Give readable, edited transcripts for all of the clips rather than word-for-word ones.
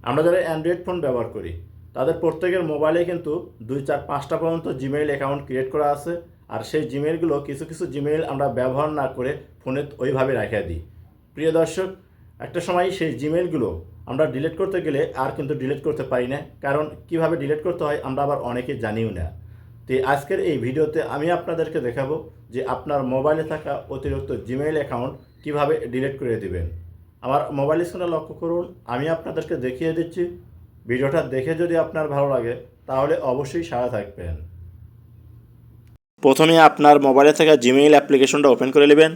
আমরা যারা Android phone ব্যবহার করি তাদের প্রত্যেকের মোবাইলে কিন্তু 2, 4, 5টা পর্যন্ত জিমেইল অ্যাকাউন্ট ক্রিয়েট করা আছে। আর সেই জিমেইলগুলো কিছু কিছু জিমেইল আমরা ব্যবহার না করে ফোনে ওইভাবে রেখে দিই। প্রিয় দর্শক, একটা সময় সেই জিমেইলগুলো আমরা ডিলিট করতে গেলে আর কিন্তু ডিলিট করতে পারি না, কারণ কিভাবে ডিলিট করতে হয় আমরা আবার অনেকে জানিও না। তো আজকের এই ভিডিওতে আমি আপনাদেরকে দেখাবো যে আপনার মোবাইলে থাকা অতিরিক্ত জিমেইল অ্যাকাউন্ট কিভাবে ডিলিট করে দিবেন। আমার মোবাইল স্ক্রিনে লক্ষ্য করুন, আমি আপনাদেরকে দেখিয়ে দিচ্ছি। ভিডিওটা দেখে যদি আপনার ভালো লাগে তাহলে অবশ্যই সাথে থাকবেন। প্রথমে আপনার মোবাইলে থাকা জিমেইল অ্যাপ্লিকেশনটা ওপেন করে নেবেন।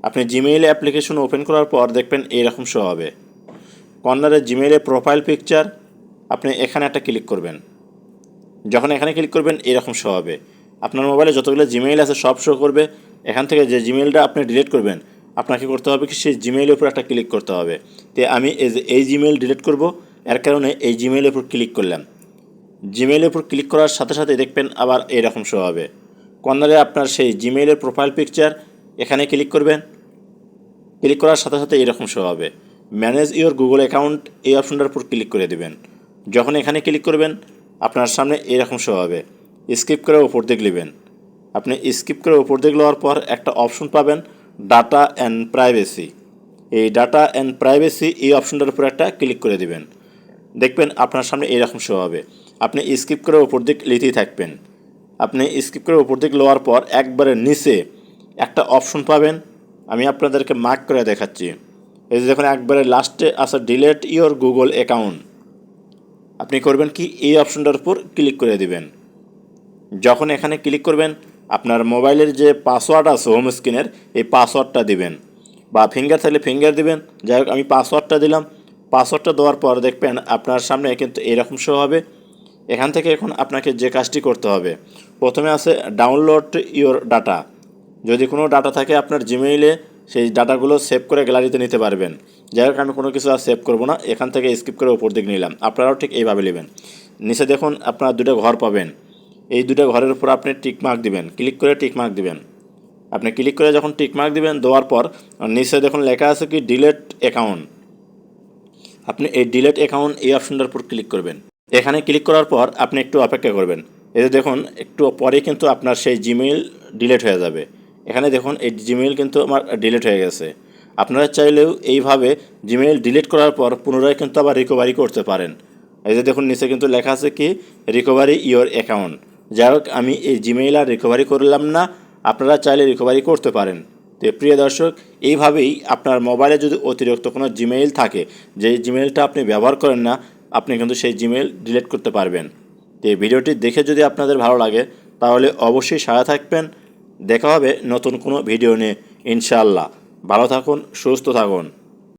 আপনি জিমেইল অ্যাপ্লিকেশন ওপেন করার পর দেখবেন এইরকম শো হবে। কর্নারে জিমেইলের প্রোফাইল পিকচার, আপনি এখানে একটা ক্লিক করবেন। যখন এখানে ক্লিক করবেন এরকম শো হবে। আপনার মোবাইলে যতগুলো জিমেইল আছে সব শো করবে। এখান থেকে যে জিমেইলটা আপনি ডিলিট করবেন আপনাকে করতে হবে কি সেই জিমেইলের উপর একটা ক্লিক করতে হবে। তো আমি এই জিমেইল ডিলিট করব, এর কারণে এই জিমেইলের উপর ক্লিক করলাম। জিমেইলের উপর ক্লিক করার সাথে সাথে দেখবেন আবার এরকম শো হবে। কর্নারে আপনার সেই জিমেইলের প্রোফাইল পিকচার, এখানে ক্লিক করবেন। ক্লিক করার সাথে সাথে এরকম শো হবে। ম্যানেজ ইওর গুগল অ্যাকাউন্ট এই অপশনটার উপর ক্লিক করে দেবেন। যখন এখানে ক্লিক করবেন আপনার সামনে এরকম শো হবে। স্কিপ করে ওপর দিক নেবেন। আপনি স্কিপ করে ওপর দিক নেওয়ার পর একটা অপশন পাবেন ডাটা অ্যান্ড প্রাইভেসি। এই ডাটা অ্যান্ড প্রাইভেসি এই অপশনটার উপর একটা ক্লিক করে দেবেন। দেখবেন আপনার সামনে এরকম শো হবে। আপনি স্কিপ করে ওপর দিক নিতেই থাকবেন। আপনি স্কিপ করে ওপর দিক নেওয়ার পর একবারে নিচে একটা অপশন পাবেন, আমি আপনাদেরকে মার্ক করে দেখাচ্ছি। এই যে দেখুন একবারে লাস্টে আছে ডিলিট ইওর গুগল অ্যাকাউন্ট। আপনি করবেন কি এই অপশনটার উপর ক্লিক করে দিবেন। যখন এখানে ক্লিক করবেন আপনার মোবাইলের যে পাসওয়ার্ড আছে হোম স্ক্রিনের এই পাসওয়ার্ডটা দিবেন, বা ফিঙ্গার থাকলে ফিঙ্গার দিবেন। যাই হোক আমি পাসওয়ার্ডটা দিলাম। পাসওয়ার্ডটা দেওয়ার পর দেখবেন আপনার সামনে কিন্তু এরকম শো হবে। এখান থেকে এখন আপনাকে যে কাজটি করতে হবে, প্রথমে আছে ডাউনলোড ইওর ডাটা। যদি কোনো ডাটা থাকে আপনার জিমেইলে সেই ডাটাগুলো সেভ করে গ্যালারিতে নিতে পারবেন। যাই হোক আমি কোনো কিছু আর সেভ করবো না, এখান থেকে স্কিপ করে উপর দিক নিলাম। আপনারাও ঠিক এইভাবে নেবেন। নিচে দেখুন আপনার দুটো ঘর পাবেন। এই দুটো ঘরের উপর আপনি টিক মার্ক দিবেন, ক্লিক করে টিক মার্ক দিবেন। আপনি ক্লিক করে যখন টিক মার্ক দিবেন দেওয়ার পর নিচে দেখুন লেখা আছে কি ডিলিট অ্যাকাউন্ট। আপনি এই ডিলিট অ্যাকাউন্ট এই অপশনটার উপর ক্লিক করবেন। এখানে ক্লিক করার পর আপনি একটু অপেক্ষা করবেন। এই যে দেখুন একটু পরে কিন্তু আপনার সেই জিমেইল ডিলিট হয়ে যাবে। এখানে দেখুন এই জিমেইল কিন্তু আমার ডিলিট হয়ে গেছে। আপনারা চাইলেও এইভাবে জিমেইল ডিলিট করার পর পুনরায় কিন্তু আবার রিকভারি করতে পারেন। এই যে দেখুন নিচে কিন্তু লেখা আছে কি রিকভারি ইওর অ্যাকাউন্ট। যাই হোক আমি এই জিমেইল আর রিকভারি করলাম না, আপনারা চাইলে রিকভারি করতে পারেন। তো প্রিয় দর্শক, এইভাবেই আপনার মোবাইলে যদি অতিরিক্ত কোনো জিমেইল থাকে, যে জিমেইলটা আপনি ব্যবহার করেন না, আপনি কিন্তু সেই জিমেইল ডিলিট করতে পারবেন। তো এই ভিডিওটি দেখে যদি আপনাদের ভালো লাগে তাহলে অবশ্যই সাথে থাকবেন। দেখা হবে নতুন কোনো ভিডিও নিয়ে ইনশাআল্লাহ। ভালো থাকুন, সুস্থ থাকুন।